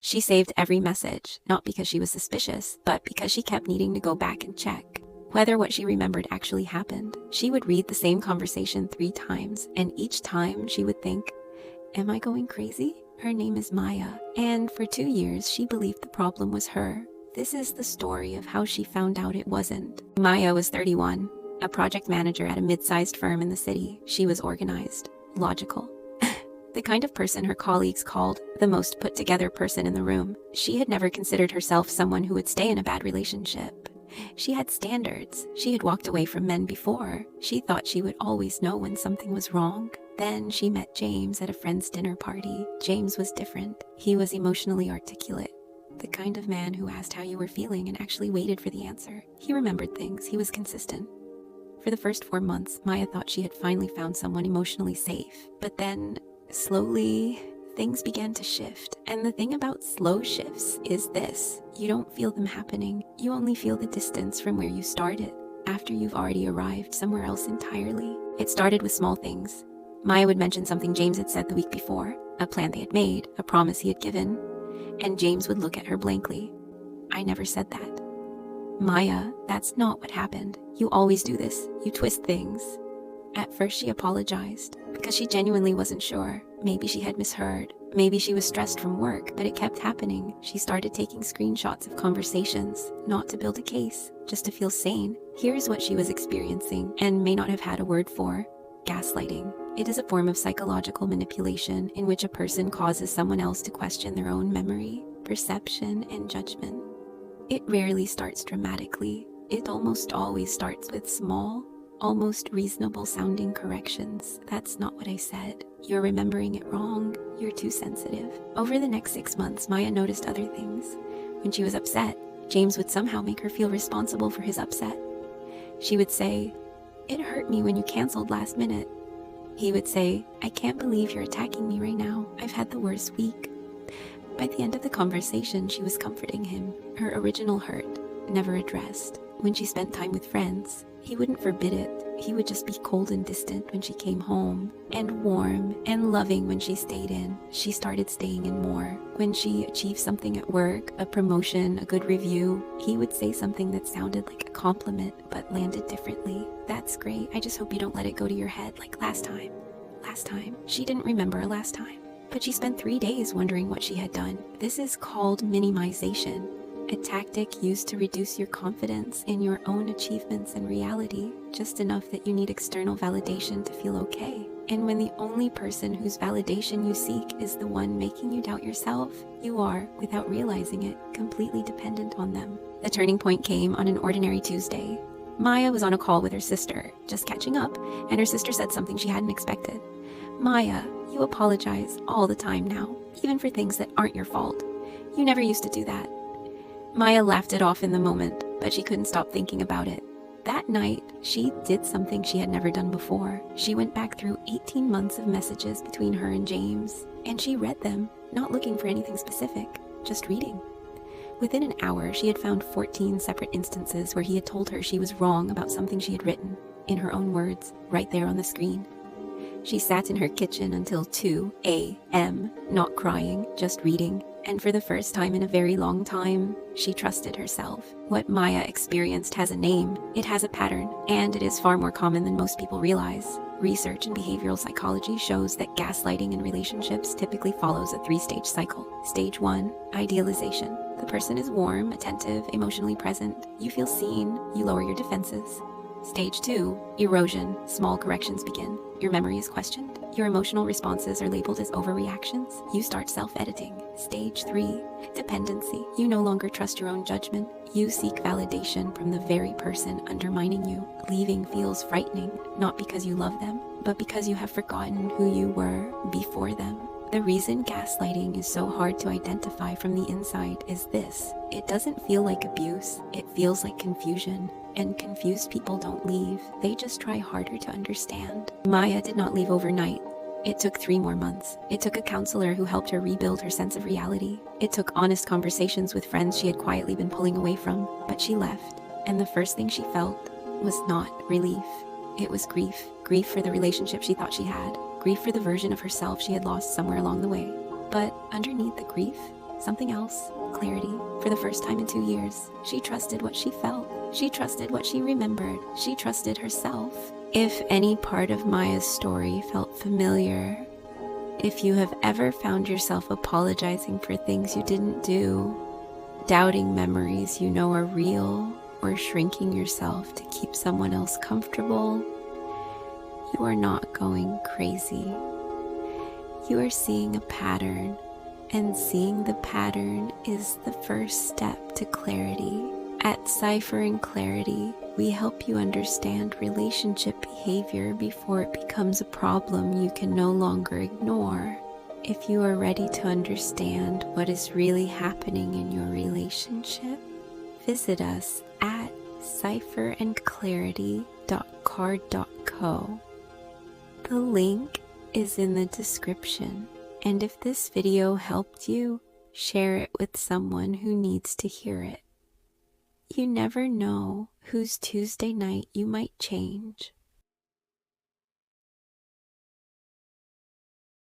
She saved every message, not because she was suspicious, but because she kept needing to go back and check whether what she remembered actually happened. She would read the same conversation 3 times, and each time she would think, am I going crazy? Her name is Maya, and for 2 years she believed the problem was her. This is the story of how she found out it wasn't. Maya was 31, a project manager at a mid-sized firm in the city. She was organized, logical, the kind of person her colleagues called the most put-together person in the room. She had never considered herself someone who would stay in a bad relationship. She had standards. She had walked away from men before. She thought she would always know when something was wrong. Then she met James at a friend's dinner party. James was different. He was emotionally articulate, the kind of man who asked how you were feeling and actually waited for the answer. He remembered things. He was consistent. For the first 4 months, Maya thought she had finally found someone emotionally safe. But then, slowly, things began to shift. And the thing about slow shifts is this: you don't feel them happening. You only feel the distance from where you started, after you've already arrived somewhere else entirely. It started with small things. Maya would mention something James had said the week before, a plan they had made, a promise he had given, and James would look at her blankly. I never said that. Maya, that's not what happened. You always do this. You twist things. At first she apologized, because she genuinely wasn't sure. Maybe she had misheard. Maybe she was stressed from work, but it kept happening. She started taking screenshots of conversations, not to build a case, just to feel sane. Here's what she was experiencing, and may not have had a word for: gaslighting. It is a form of psychological manipulation in which a person causes someone else to question their own memory, perception, and judgment. It rarely starts dramatically. It almost always starts with small, almost reasonable-sounding corrections. That's not what I said. You're remembering it wrong. You're too sensitive. Over the next 6 months, Maya noticed other things. When she was upset, James would somehow make her feel responsible for his upset. She would say, "It hurt me when you canceled last minute." He would say, "I can't believe you're attacking me right now. I've had the worst week." By the end of the conversation, she was comforting him. Her original hurt, never addressed. When she spent time with friends, he wouldn't forbid it. He would just be cold and distant when she came home, and warm and loving when she stayed in. She started staying in more. When she achieved something at work, a promotion, a good review, he would say something that sounded like a compliment, but landed differently. "That's great. I just hope you don't let it go to your head like last time." Last time. She didn't remember a last time. But she spent 3 days wondering what she had done. This is called minimization, a tactic used to reduce your confidence in your own achievements and reality, just enough that you need external validation to feel okay. And when the only person whose validation you seek is the one making you doubt yourself, you are, without realizing it, completely dependent on them. The turning point came on an ordinary Tuesday. Maya was on a call with her sister, just catching up, and her sister said something she hadn't expected. "Maya, you apologize all the time now, even for things that aren't your fault. You never used to do that." Maya laughed it off in the moment, but she couldn't stop thinking about it. That night, she did something she had never done before. She went back through 18 months of messages between her and James, and she read them, not looking for anything specific, just reading. Within an hour, she had found 14 separate instances where he had told her she was wrong about something she had written, in her own words, right there on the screen. She sat in her kitchen until 2 a.m., not crying, just reading. And for the first time in a very long time, she trusted herself. What Maya experienced has a name, it has a pattern, and it is far more common than most people realize. Research in behavioral psychology shows that gaslighting in relationships typically follows a 3-stage cycle. Stage 1, idealization. The person is warm, attentive, emotionally present. You feel seen, you lower your defenses. Stage 2, erosion. Small corrections begin. Your memory is questioned. Your emotional responses are labeled as overreactions. You start self-editing. Stage 3, dependency. You no longer trust your own judgment. You seek validation from the very person undermining you. Leaving feels frightening, not because you love them, but because you have forgotten who you were before them. The reason gaslighting is so hard to identify from the inside is this: it doesn't feel like abuse, it feels like confusion. And confused people don't leave, they just try harder to understand. Maya did not leave overnight. It took 3 more months. It took a counselor who helped her rebuild her sense of reality. It took honest conversations with friends she had quietly been pulling away from. But she left, and the first thing she felt was not relief. It was grief. Grief for the relationship she thought she had. Grief for the version of herself she had lost somewhere along the way. But underneath the grief, something else, clarity. For the first time in 2 years, she trusted what she felt. She trusted what she remembered. She trusted herself. If any part of Maya's story felt familiar, if you have ever found yourself apologizing for things you didn't do, doubting memories you know are real, or shrinking yourself to keep someone else comfortable, you are not going crazy. You are seeing a pattern, and seeing the pattern is the first step to clarity. At Cipher and Clarity, we help you understand relationship behavior before it becomes a problem you can no longer ignore. If you are ready to understand what is really happening in your relationship, visit us at cipherandclarity.card.co. The link is in the description, and if this video helped you, share it with someone who needs to hear it. You never know whose Tuesday night you might change.